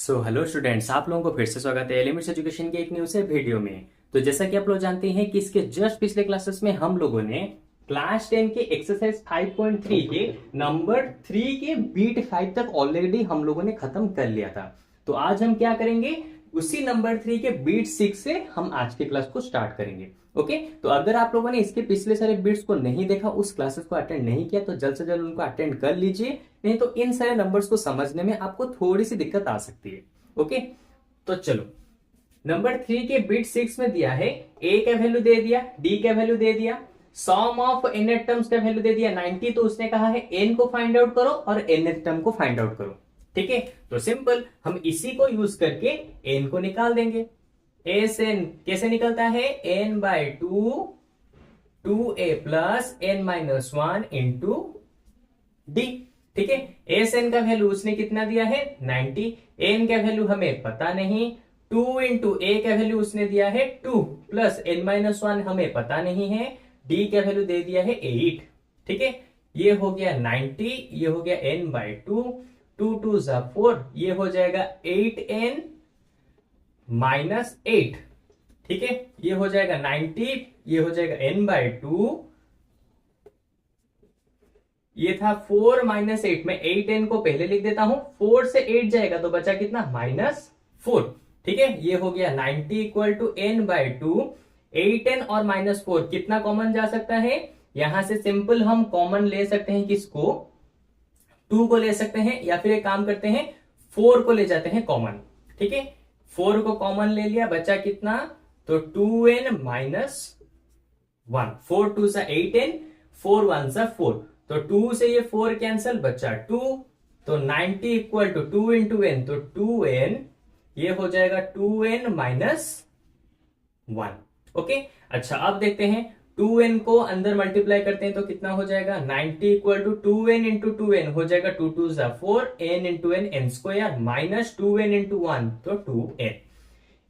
Hello students, आप लोगों को फिर से स्वागत है एलिमेंट्स एजुकेशन के एक न्यू से वीडियो में। तो जैसा कि आप लोग जानते हैं कि इसके जस्ट पिछले क्लासेस में हम लोगों ने क्लास 10 के एक्सरसाइज 5.3 के नंबर 3 के बीट 5 तक ऑलरेडी हम लोगों ने खत्म कर लिया था। तो आज हम क्या करेंगे, उसी नंबर 3 के बीट 6 से हम आज के क्लास को स्टार्ट करेंगे। ओके, तो अगर आप लोगों ने इसके पिछले सारे बीट्स को नहीं देखा, उस क्लासेस को अटेंड नहीं किया, तो जल्द से जल्द उनको अटेंड कर लीजिए, नहीं तो इन सारे नंबर्स को समझने में आपको थोड़ी सी दिक्कत आ सकती है। ओके, तो चलो, नंबर 3 के बिट 6 में दिया है a का वैल्यू दे दिया, d का वैल्यू दे दिया, सम ऑफ n टर्म्स का वैल्यू दे दिया 90। तो उसने कहा है n को फाइंड आउट करो और n टर्म को फाइंड आउट करो। ठीक है, तो सिंपल हम इसी को यूज करके n को निकाल देंगे। एस एन कैसे निकलता है, n by 2a plus n minus 1 into D. ठीक है, एस एन का वैल्यू उसने कितना दिया है 90, एन का वैल्यू हमें पता नहीं, 2 इंटू ए का वैल्यू उसने दिया है 2 प्लस n माइनस 1 हमें पता नहीं है, डी का वैल्यू दे दिया है 8। ठीक है, ये हो गया 90, ये हो गया n बाय 2, 2 2 जा 4, ये हो जाएगा 8n माइनस 8। ठीक है, ये हो जाएगा 90, ये हो जाएगा n बाय 2, ये था 4 माइनस 8। मैं 8n को पहले लिख देता हूं, 4 से 8 जाएगा तो बचा कितना -4। ठीक है, ये हो गया 90 equal to n bye 2, 8n और -4 कितना कॉमन जा सकता है, यहां से सिंपल हम कॉमन ले सकते हैं, किसको 2 को ले सकते हैं, या फिर एक काम करते हैं 4 को ले जाते हैं कॉमन। ठीक है, 4 को कॉमन ले लिया, बचा कितना, तो 2n माइनस 1, 4 2 सा 8n, 4 1 सा 4, तो 2 से ये 4 कैंसल, बचा 2, तो 90 इक्वल टू 2 इंटू एन, तो 2n, ये हो जाएगा 2n माइनस 1। ओके, अच्छा अब देखते हैं 2n को अंदर मल्टीप्लाई करते हैं तो कितना हो जाएगा, 90 equal to 2n into 2n हो जाएगा 2 2 जा 4, n into n n square minus 2n into 1 तो 2n।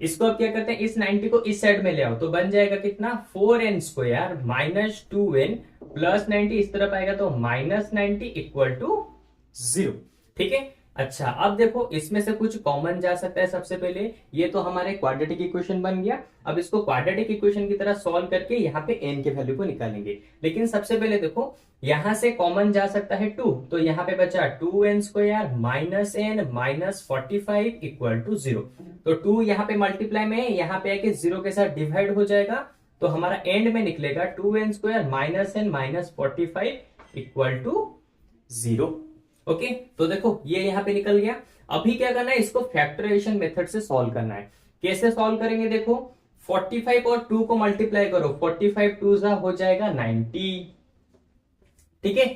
इसको अब क्या करते हैं, इस 90 को इस साइड में ले आओ तो बन जाएगा कितना 4n square minus 2n plus 90 इस तरफ आएगा तो माइनस 90 इक्वल टू 0। ठीक है, अच्छा अब देखो इसमें से कुछ कॉमन जा सकता है। सबसे पहले ये तो हमारे क्वाड्रेटिक इक्वेशन बन गया, अब इसको क्वाड्रेटिक इक्वेशन की तरह सॉल्व करके यहाँ पे n के वैल्यू को निकालेंगे। लेकिन सबसे पहले देखो यहां से कॉमन जा सकता है 2, तो यहाँ पे बचा 2n square minus n minus 45 equal to 0। तो 2 यहाँ पे मल्टीप्लाई में, यहाँ पे आके 0 के साथ डिवाइड हो जाएगा, तो हमारा एंड में निकलेगा 2n square minus n minus 45 equal to 0। Okay, तो देखो ये यहां पे निकल गया। अभी क्या करना है, इसको फैक्टराइजेशन मेथड से सॉल्व करना है। कैसे सॉल्व करेंगे, देखो 45 और 2 को मल्टीप्लाई करो, 45 2 जा हो जाएगा 90। ठीक है,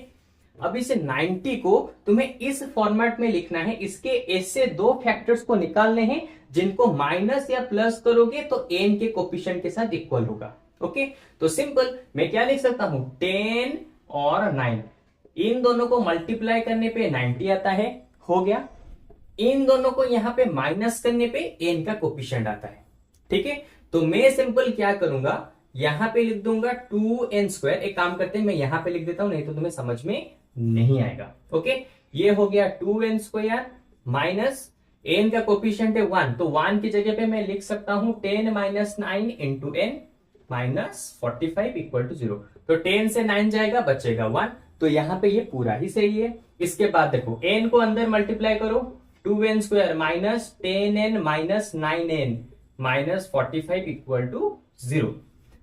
अब इस 90 को तुम्हें इस फॉर्मेट में लिखना है, इसके ऐसे दो फैक्टर्स को निकालने हैं जिनको माइनस या प्लस करोगे तो n के कोफिशिएंट के साथ इक्वल होगा। ओके, तो सिंपल मैं क्या लिख सकता हूं, 10 और 9, इन दोनों को मल्टीप्लाई करने पे 90 आता है, हो गया। इन दोनों को यहां पे माइनस करने पे n का कोफिशिएंट आता है। ठीक है, तो मैं सिंपल क्या करूंगा, यहां पे लिख दूंगा 2n स्क्वायर। एक काम करते हैं मैं यहां पे लिख देता हूं, नहीं तो तुम्हें समझ में नहीं आएगा। ओके, ये हो गया 2n स्क्वायर माइनस n का कोफिशिएंट है 1, तो 1 की जगह पे मैं लिख सकता हूं 10 minus 9 into n minus 45 equal to 0। तो 10 से 9 जाएगा, बचेगा 1, तो यहां पे ये पूरा ही सही है। इसके बाद देखो n को अंदर मल्टीप्लाई करो, 2n square minus 10n minus 9n minus 45 equal to 0।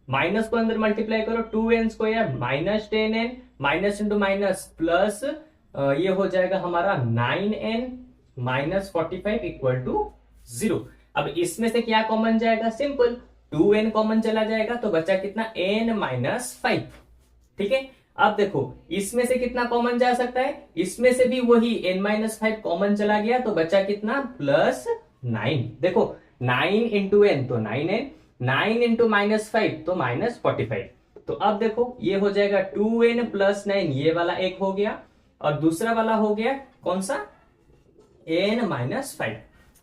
Minus को अंदर मल्टीप्लाई करो, 2n square minus 10n minus into minus plus ये हो जाएगा हमारा 9n माइनस 45 इक्वल टू 0। अब इसमें से क्या कॉमन जाएगा, सिंपल 2n कॉमन चला जाएगा, तो बचा कितना n माइनस 5। ठीक है, अब देखो इसमें से कितना कॉमन जा सकता है, इसमें से भी वही n माइनस 5 कॉमन चला गया, तो बचा कितना प्लस 9। देखो 9 इंटू n तो 9n, 9 इंटू माइनस 5 तो माइनस 45। तो अब देखो ये हो जाएगा 2n प्लस 9, ये वाला एक हो गया, और दूसरा वाला हो गया कौन सा, n माइनस 5।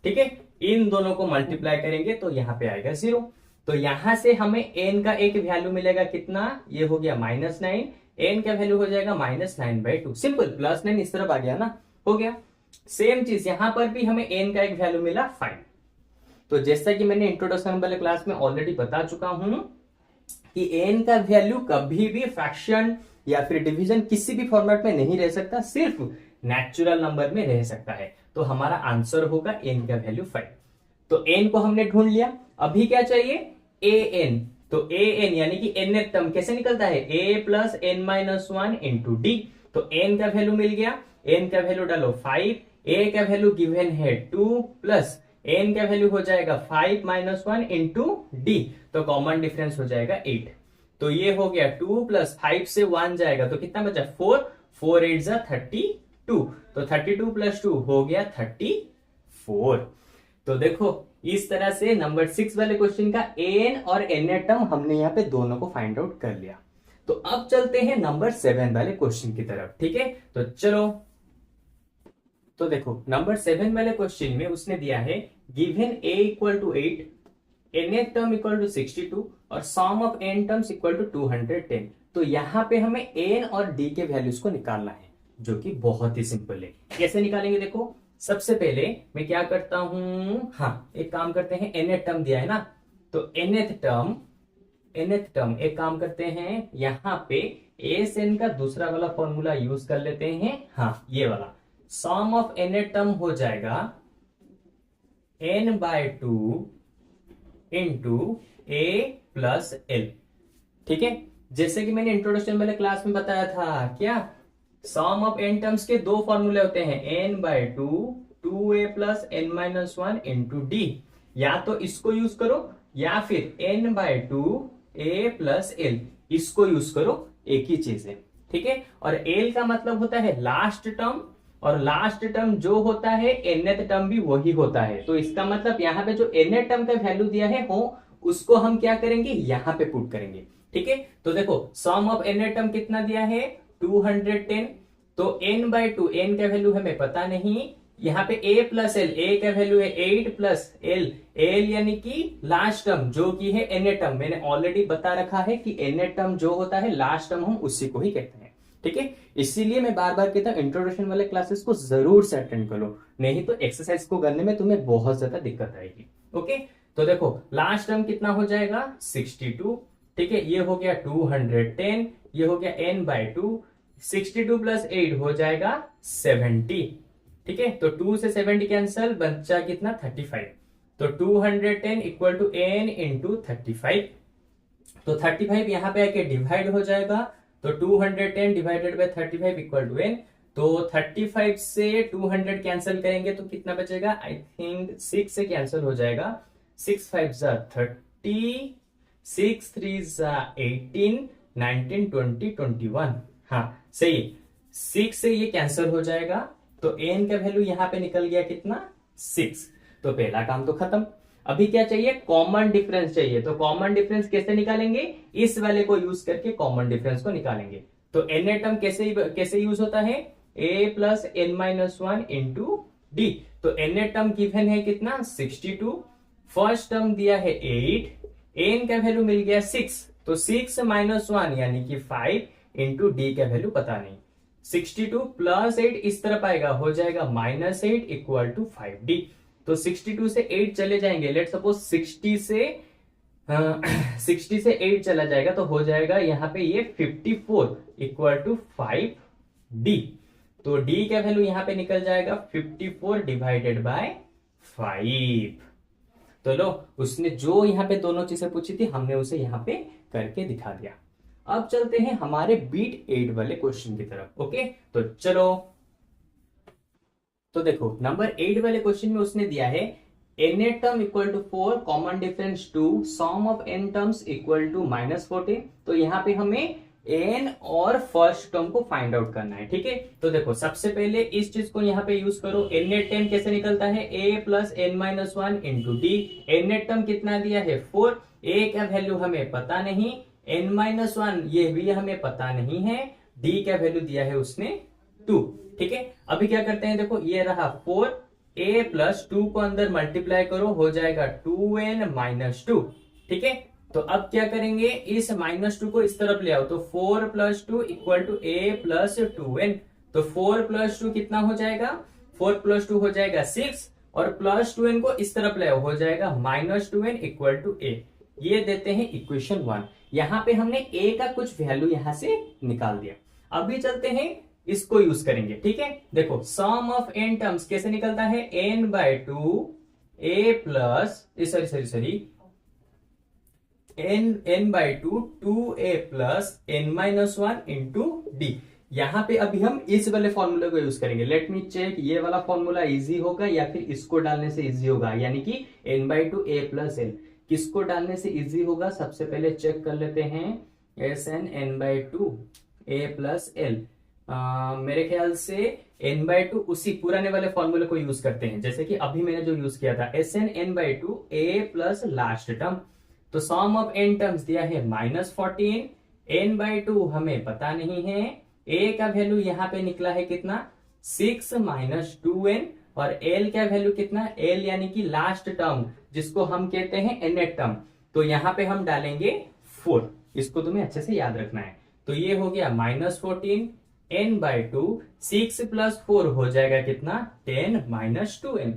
ठीक है, इन दोनों को मल्टीप्लाई करेंगे तो यहां पे आएगा 0। तो यहां से हमें n का एक वैल्यू मिलेगा कितना, ये हो गया -9, n का वैल्यू हो जाएगा -9/2। सिंपल, +9 इस तरफ आ गया ना, हो गया। सेम चीज यहां पर भी हमें n का एक वैल्यू मिला 5। तो जैसा कि मैंने इंट्रोडक्शन वाले क्लास में ऑलरेडी बता चुका हूं कि n का वैल्यू कभी भी फ्रैक्शन या फिर डिवीजन किसी भी फॉर्मेट में नहीं रह सकता, सिर्फ नेचुरल नंबर में रह सकता है। तो हमारा आंसर होगा n का वैल्यू 5। तो n को हमने ढूंढ लिया, अभी क्या चाहिए an। तो an यानी कि nth टर्म कैसे निकलता है a plus n minus 1 into D. तो n का वैल्यू मिल गया, n का वैल्यू डालो 5, a का वैल्यू गिवन है 2 प्लस n का वैल्यू हो जाएगा 5 माइनस 1 इंटू डी। तो कॉमन डिफरेंस हो जाएगा 8। तो ये हो गया 2 प्लस 5 से 1 जाएगा तो कितना बचा 4, 4 8 जा 32। तो 32 प्लस 2 हो गया 34। तो देखो इस तरह से नंबर 6 वाले क्वेश्चन का an और nth टर्म हमने यहाँ पे दोनों को फाइंड आउट कर लिया। तो अब चलते हैं नंबर 7 वाले क्वेश्चन की तरफ, ठीक है। तो चलो, तो देखो नंबर 7 वाले क्वेश्चन में उसने दिया है given a equal to 8, nth term equal to 62 और sum of n terms equal to 210। तो यहाँ पे हमें n और d के वैल्यूज को निकालना है, जो कि बहुत ही सिंपल है। कैसे निकालेंगे देखो, सबसे पहले मैं क्या करता हूं, हाँ एक काम करते हैं, nth टर्म दिया है ना, तो nth टर्म एक काम करते हैं, यहाँ पे an का दूसरा वाला फॉर्मूला यूज कर लेते हैं, हाँ ये वाला। सम ऑफ nth टर्म हो जाएगा n/2 into a plus l, ठीक है। जैसे कि मैंने इंट्रोडक्शन वाले क्लास में बताया था, क्या सम ऑफ n टर्म्स के दो फॉर्मूले होते हैं, n/2 2a plus n minus 1 into D. या तो इसको यूज करो या फिर n/2 a प्लस l, इसको यूज करो, एक ही चीज है, ठीक है। और l का मतलब होता है लास्ट टर्म, और लास्ट टर्म जो होता है nth टर्म भी वही होता है। तो इसका मतलब यहाँ पे जो nth टर्म का वैल्यू दिया है हो उसको हम क्या करेंगे, यहाँ पे पुट करेंगे, ठीक है। तो देखो सम ऑफ nth टर्म कितना दिया है 210। तो n/2, n का वैल्यू हमें पता नहीं, यहाँ पे a प्लस l, a का वैल्यू है 8 प्लस l, l यानी कि लास्ट टर्म जो कि है nth टर्म। मैंने ऑलरेडी बता रखा है कि nth टर्म जो होता है लास्ट टर्म हम उसी को ही कहते हैं, ठीक है। इसीलिए मैं बार बार कहता हूं इंट्रोडक्शन वाले क्लासेस को जरूर से अटेंड करो, नहीं तो एक्सरसाइज को करने में तुम्हें बहुत ज्यादा दिक्कत आएगी, ओके। तो देखो लास्ट टर्म कितना हो जाएगा 62, ठीक है। ये हो गया 210, ये हो गया n/2, 62 प्लस 8 हो जाएगा 70, ठीक है। तो 2 से 70 कैंसल, बचा कितना 35। तो 210 इक्वल टू n इंटू 35। तो 35 यहां पे आके डिवाइड हो जाएगा, तो 210 divided by 35 equal to n। तो 35 से 200 कैंसिल करेंगे तो कितना बचेगा, आई थिंक 6 से कैंसिल हो जाएगा, 6 5 जा 30, 6 3 जा 18, 19 20 21, हाँ सही, 6 से ये कैंसिल हो जाएगा। तो n का वैल्यू यहाँ पे निकल गया कितना 6। तो पहला काम तो खत्म। अभी क्या चाहिए, कॉमन डिफरेंस चाहिए। तो कॉमन डिफरेंस कैसे निकालेंगे, इस वाले को यूज करके कॉमन डिफरेंस को निकालेंगे। तो n टर्म कैसे यूज होता है, a plus n minus 1 into D. तो n टर्म गिवन है कितना 62, फर्स्ट टर्म दिया है 8, n का वैल्यू मिल गया 6, तो 6 माइनस 1 यानी कि 5 इंटू डी का वैल्यू पता नहीं। 62 प्लस 8 इस तरफ आएगा, हो जाएगा -8 इक्वल टू 5d। तो 62 से 8 चले जाएंगे, लेट सपोज 60 से 8 चला जाएगा तो हो जाएगा यहाँ पे ये 54 इक्वल टू 5d। तो d का वैल्यू यहाँ पे निकल जाएगा 54 डिवाइडेड बाय 5। तो लो, उसने जो यहाँ पे दोनों चीजें पूछी थी हमने उसे यहाँ पे करके दिखा दिया। अब चलते हैं हमारे बीट 8 वाले क्वेश्चन की तरफ, ओके। तो चलो, तो देखो नंबर 8 वाले क्वेश्चन में उसने दिया है n term equal to 4, common difference 2, sum of n terms equal to -14। तो यहाँ पे हमें n और फर्स्ट टर्म को फाइंड आउट करना है, ठीक है। तो देखो सबसे पहले इस चीज को यहाँ पे यूज करो, n टर्म कैसे निकलता है, a plus n minus 1 into D. n term कितना दिया है 4, a का वैल्यू हमें पता नहीं, n माइनस 1 ये भी हमें पता नहीं है, d का वैल्यू दिया है उसने 2, ठीक है। अभी क्या करते हैं, देखो ये रहा 4, a प्लस 2 को अंदर मल्टीप्लाई करो, हो जाएगा 2n माइनस 2, ठीक है। तो अब क्या करेंगे, इस -2 को इस तरफ ले आओ, तो 4 plus 2 equal to a plus 2n। तो 4 प्लस 2 कितना हो जाएगा 4 प्लस 2 हो जाएगा 6 और प्लस 2n को इस तरफ ले हो जाएगा -2n इक्वल टू a। ये देते हैं इक्वेशन 1। यहां पे हमने a का कुछ वैल्यू यहां से निकाल दिया। अभी चलते हैं इसको यूज करेंगे। ठीक है, देखो सम ऑफ n टर्म्स कैसे निकलता है, n/2 a plus sorry n/2 2a plus n-1 into D. यहां पे अभी हम इस वाले फॉर्मूले को यूज करेंगे। लेट मी चेक, ये वाला फॉर्मूला इजी होगा या फिर इसको डालने से इजी होगा, यानी कि n/2 a प्लस l। किसको डालने से इजी होगा सबसे पहले चेक कर लेते हैं। Sn n/2 a plus l, मेरे ख्याल से n/2 उसी पुराने वाले फॉर्मूले को यूज करते हैं, जैसे कि अभी मैंने जो यूज किया था Sn n/2 a plus last term. तो सम ऑफ n टर्म्स दिया है -14, n/2 हमें पता नहीं है, a का वैल्यू यहां पे निकला है कितना 6 - 2n और l का वैल्यू कितना, l यानी कि लास्ट टर्म जिसको हम कहते हैं nth टर्म। तो यहां पे हम डालेंगे 4, इसको तुम्हें अच्छे से याद रखना है। तो ये हो गया -14 n/2, 6 + 4 हो जाएगा कितना 10 - 2n।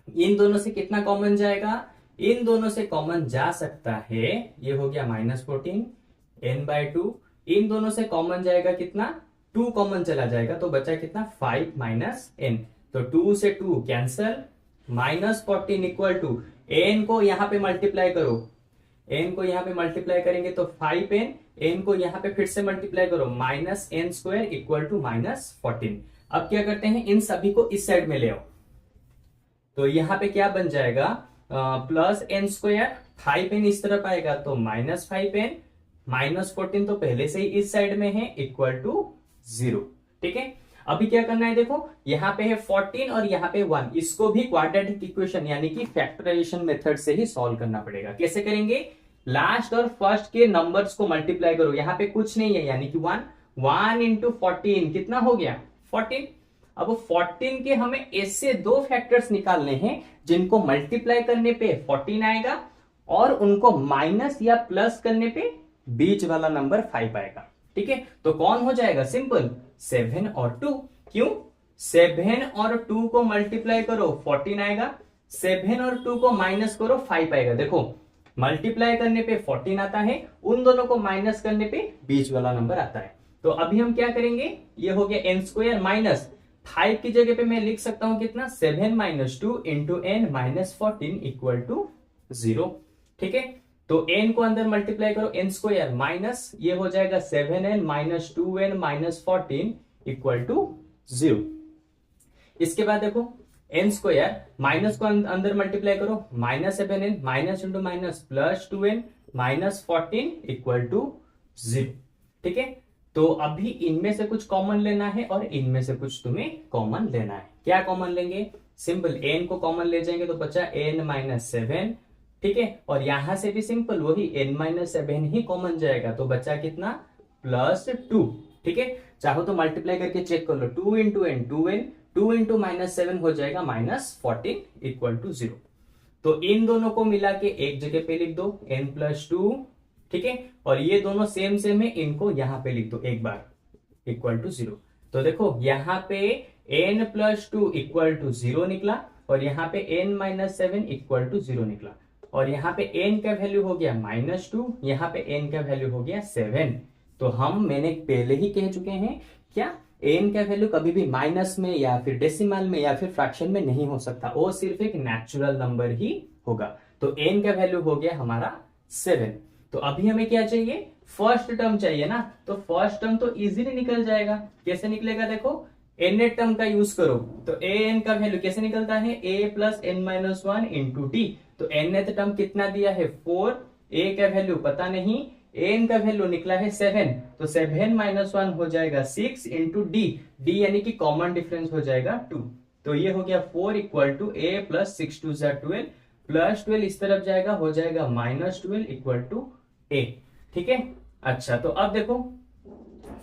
इन दोनों से कितना कॉमन जाएगा, इन दोनों से कॉमन जा सकता है, ये हो गया -14 n/2, इन दोनों से कॉमन जाएगा कितना 2 कॉमन चला जाएगा, तो बचा कितना 5 - n। तो 2 से 2 कैंसल, -14 इक्वल टू n को यहां पे मल्टीप्लाई करो, n को यहां पे मल्टीप्लाई करेंगे तो 5n, n को यहां पे फिर से मल्टीप्लाई करो -n² इक्वल टू -14। अब क्या करते हैं, इन सभी को इस साइड में ले आओ, तो यहां पे क्या बन जाएगा +n², 5n इस तरफ आएगा तो -5n, -14 तो पहले से ही इस साइड में है इक्वल टू 0। ठीक है, अभी क्या करना है, देखो यहां पे है 14 और यहां पे 1, इसको भी क्वाड्रेटिक इक्वेशन यानी कि फैक्टराइजेशन मेथड से ही सॉल्व करना पड़ेगा। कैसे करेंगे, लास्ट और फर्स्ट के नंबर्स को मल्टीप्लाई करो, यहां पे कुछ नहीं है यानी कि 1 इंटू 14 कितना हो गया 14। अब 14 के हमें ऐसे दो फैक्टर्स निकालने हैं जिनको मल्टीप्लाई करने पे 14 आएगा और उनको माइनस या प्लस करने पे बीच वाला नंबर 5 आएगा। ठीक है, तो कौन हो जाएगा, सिंपल 7 और 2। क्यों, 7 और 2 को मल्टीप्लाई करो 14 आएगा, 7 और 2 को माइनस करो 5 आएगा। देखो मल्टीप्लाई करने पे 14 आता है, उन दोनों को माइनस करने पे बीच वाला नंबर आता है। तो अभी हम क्या करेंगे, ये हो गया n² माइनस 5 की जगह पे मैं लिख सकता हूं कितना 7 - 2 इंटू n -14 इक्वल टू 0। ठीक है, तो n को अंदर मल्टीप्लाई करो n² माइनस ये हो जाएगा 7n - 2n -14 इक्वल टू 0। इसके बाद देखो n² माइनस को अंदर मल्टीप्लाई करो -7n minus into minus plus 2n -14 equal to 0। ठीक है, तो अभी इनमें से कुछ कॉमन लेना है और इनमें से कुछ तुम्हें कॉमन लेना है। क्या कॉमन लेंगे, सिंपल n को कॉमन ले जाएंगे तो बचा n - 7। ठीक है, और यहां से भी सिंपल वही n - 7 ही कॉमन जाएगा, तो बचा कितना +2। ठीक है, चाहो तो मल्टीप्लाई करके चेक कर लो, 2 इंटू n 2n, 2 इंटू -7 हो जाएगा -14 इक्वल टू 0। तो इन दोनों को मिला के एक जगह पे लिख दो n+2। ठीक है, और ये दोनों सेम सेम है, इनको यहां पे लिख दो एक बार इक्वल टू 0। तो देखो यहां पे n+2 इक्वल टू 0 निकला और यहां पे n - 7 इक्वल टू 0 निकला, और यहां पे n का वैल्यू हो गया -2, यहां पे n का वैल्यू हो गया 7। तो मैंने पहले ही कह चुके हैं क्या, n का वैल्यू कभी भी माइनस में या फिर डेसिमल में या फिर फ्रैक्शन में नहीं हो सकता, वो सिर्फ एक नेचुरल नंबर ही होगा। तो n का वैल्यू हो गया हमारा 7। तो अभी हमें क्या चाहिए, फर्स्ट टर्म चाहिए ना, तो फर्स्ट टर्म तो इजीली निकल जाएगा। कैसे निकलेगा, देखो nth टर्म का यूज करो, तो an का वैल्यू कैसे निकलता है, a + n - 1 इंटू d। तो nth टर्म कितना दिया है 4, a का वैल्यू पता नहीं, n का वैल्यू निकला है 7, तो 7 - 1 हो जाएगा 6 इंटू d, d यानी कि कॉमन डिफरेंस हो जाएगा 2। तो ये हो गया 4 इक्वल टू a + 6 2 12 प्लस 12 इस तरफ जाएगा, हो जाएगा -12 इक्वल टू a। ठीक है, अच्छा तो अब देखो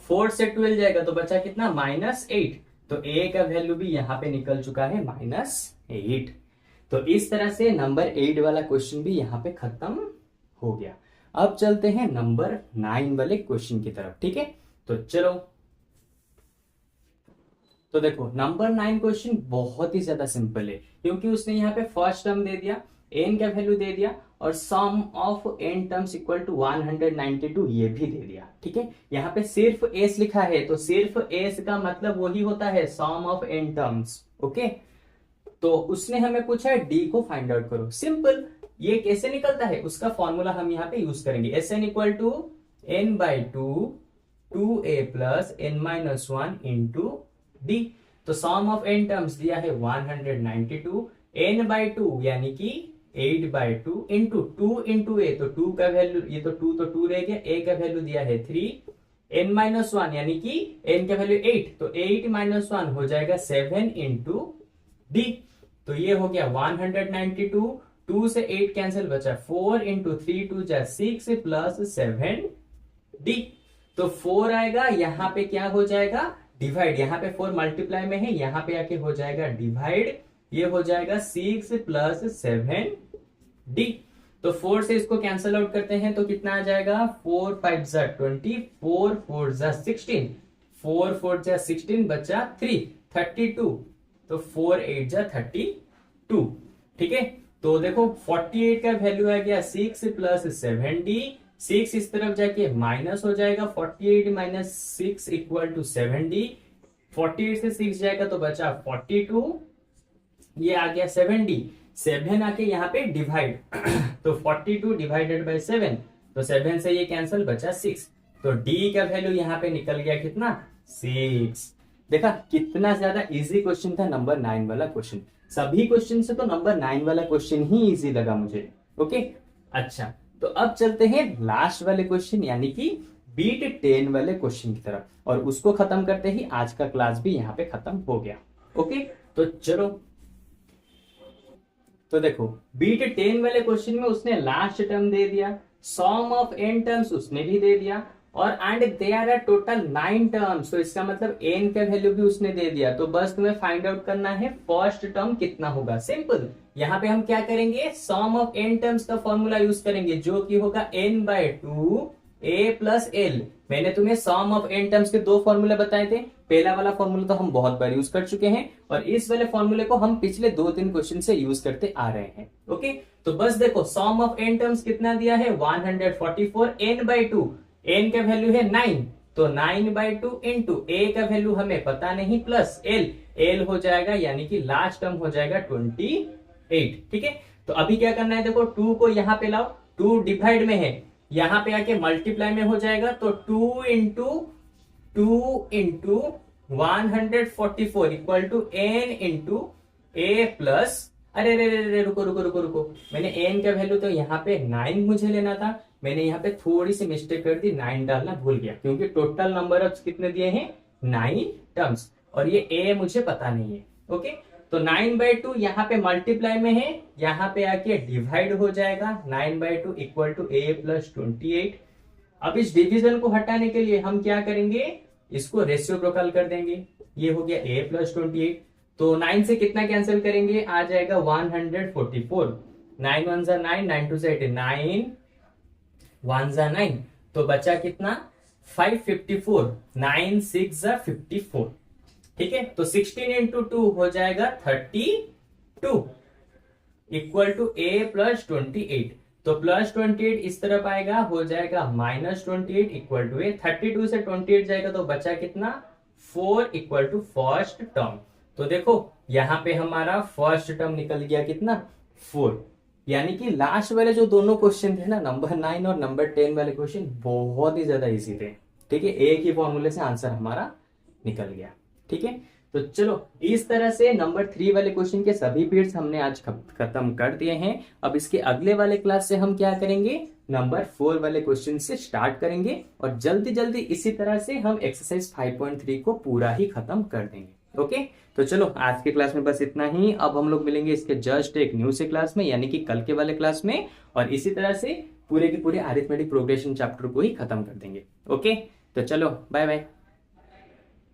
4 से 12 जाएगा तो बचा कितना -8, तो a का वैल्यू भी यहां पे निकल चुका है -8। तो इस तरह से नंबर 8 वाला क्वेश्चन भी यहां पे खत्म हो गया। अब चलते हैं नंबर 9 वाले क्वेश्चन की तरफ। ठीक है, तो चलो तो देखो नंबर 9 क्वेश्चन बहुत ही ज्यादा सिंपल है, क्योंकि उसने यहाँ पे फर्स्ट टर्म दे दिया, n का वैल्यू दे दिया, और sum of n terms equal to 192 ये भी दे दिया। ठीक है, यहाँ पे सिर्फ s लिखा है, तो सिर्फ s का मतलब वही होता है सम ऑफ n टर्म्स। ओके, तो उसने हमें पूछा है d को फाइंड आउट करो। सिंपल, ये कैसे निकलता है उसका फॉर्मूला हम यहाँ पे यूज करेंगे। Sn equal to n by 2a plus n minus 1 into D. तो सम ऑफ n टर्म्स दिया है 192, n बाई 2 यानी कि 8 बाई 2 इंटू 2 इंटू ए, तो 2 का वैल्यू, ये तो 2 रह गया, a का वैल्यू दिया है 3, n माइनस 1 यानी कि n का वैल्यू 8, तो 8 माइनस 1 हो जाएगा 7 इंटू डी। तो ये हो गया 192, 2 से 8 कैंसिल, बचा 4 इंटू 3 2 जा 6 प्लस 7 डी। तो 4 आएगा, यहाँ पे क्या हो जाएगा डिवाइड, यहाँ पे 4 मल्टीप्लाई में है, यहाँ पे आके हो जाएगा डिवाइड, ये हो जाएगा 6 प्लस 7 डी। तो 4 से इसको कैंसिल आउट करते हैं तो कितना आ जाएगा, 4 5 जा 20, 4 4 जा 16, 4 4 जा 16, बचा 3 32, तो 4 8 जा 32। ठीक है, तो देखो 48 का वैल्यू आ गया 6 प्लस 7d, 6 इस तरफ जाके माइनस हो जाएगा, 48 माइनस 6 इक्वल टू 7d, 48 से 6 जाएगा तो बचा 42, ये आ गया 7d, 7 आके यहाँ पे डिवाइड तो 42 डिवाइडेड बाय 7, तो 7 से ये कैंसिल, बचा 6, तो d का वैल्यू यहाँ पे निकल गया कितना, 6। देखा कितना ज्यादा इजी क्वेश्चन था नंबर 9 वाला क्वेश्चन। सभी क्वेश्चन से तो नंबर 9 वाला क्वेश्चन ही इजी लगा मुझे। ओके, अच्छा तो अब चलते हैं लास्ट वाले क्वेश्चन यानी कि बीट 10 वाले क्वेश्चन की तरफ, और उसको खत्म करते ही आज का क्लास भी यहाँ पे खत्म हो गया। ओके, तो चलो, तो देखो बीट 10 वाले क्वेश्चन में उसने लास्ट टर्म दे दिया, सम ऑफ n टर्म्स उसने भी दे दिया, और and there are total 9 terms, तो इसका मतलब n का वैल्यू भी उसने दे दिया। तो बस तुम्हें फाइंड आउट करना है फर्स्ट टर्म कितना होगा। सिंपल, यहाँ पे हम क्या करेंगे, सम ऑफ n टर्म्स का फॉर्मूला यूज करेंगे, जो कि होगा n by 2 a plus L. मैंने तुम्हें सम ऑफ n टर्म्स के 2 फॉर्मूले बताए थे, पहला वाला फॉर्मूला तो हम बहुत बार यूज कर चुके हैं, और इस वाले फॉर्मूले को हम पिछले 2-3 क्वेश्चन से यूज करते आ रहे हैं। ओके, तो बस देखो सम ऑफ n टर्म्स कितना दिया है 144, n बाई 2, n का वैल्यू है 9, तो 9 बाई 2 इंटू a का वैल्यू हमें पता नहीं, प्लस l हो जाएगा, यानी कि लास्ट टर्म हो जाएगा 28। ठीक है, तो अभी क्या करना है, देखो 2 को यहाँ पे लाओ, 2 डिवाइड में है, यहाँ पे आके मल्टीप्लाई में हो जाएगा, तो 2 into 144 equal to n into a plus, अरे रे रे रे रुको रुको रुको रुको, मैंने n का वैल्यू तो यहाँ पे 9 मुझे लेना था, मैंने यहाँ पे थोड़ी सी मिस्टेक कर दी, 9 डालना भूल गया, क्योंकि टोटल नंबर ऑफ कितने दिए हैं 9 टर्म्स, और ये a मुझे पता नहीं है। ओके, तो 9 बाई 2 यहाँ पे मल्टीप्लाई में है, यहाँ पे आके डिवाइड हो जाएगा, 9 by 2 equal to a plus 28। अब इस डिवीजन को हटाने के लिए हम क्या करेंगे, इसको रेसिप्रोकल कर देंगे, ये हो गया a प्लस 28, तो 9 से कितना कैंसिल करेंगे, आ जाएगा 144, 9 1 जा 9, 9 2 जा 8, 9 1 जा 9, तो बचा कितना 554, 9 6 जा 54। ठीक है, तो 16 इंटू 2 हो जाएगा 32 इक्वल टू a प्लस 28, तो प्लस 28 इस तरफ आएगा, हो जाएगा माइनस 28 इक्वल टू a, 32 से 28 जाएगा तो बचा कितना 4 इक्वल टू फर्स्ट टर्म। तो देखो यहाँ पे हमारा फर्स्ट टर्म निकल गया कितना 4, यानी कि लास्ट वाले जो दोनों क्वेश्चन थे ना, नंबर 9 और नंबर 10 वाले क्वेश्चन बहुत ही ज्यादा इजी थे। ठीक है, एक ही फॉर्मूले से आंसर हमारा निकल गया। ठीक है, तो चलो इस तरह से नंबर 3 वाले क्वेश्चन के सभी बीट्स हमने आज खत्म कर दिए हैं। अब इसके अगले वाले क्लास से हम क्या करेंगे, नंबर 4 वाले क्वेश्चन से स्टार्ट करेंगे, और जल्दी जल्दी इसी तरह से हम एक्सरसाइज 5.3 को पूरा ही खत्म कर देंगे। ओके, तो चलो आज के क्लास में बस इतना ही। अब हम लोग मिलेंगे इसके जस्ट एक न्यू से क्लास में, यानी कि कल के वाले क्लास में, और इसी तरह से पूरे के पूरे अरिथमेटिक प्रोग्रेशन चैप्टर को ही खत्म कर देंगे। ओके, तो चलो बाय बाय।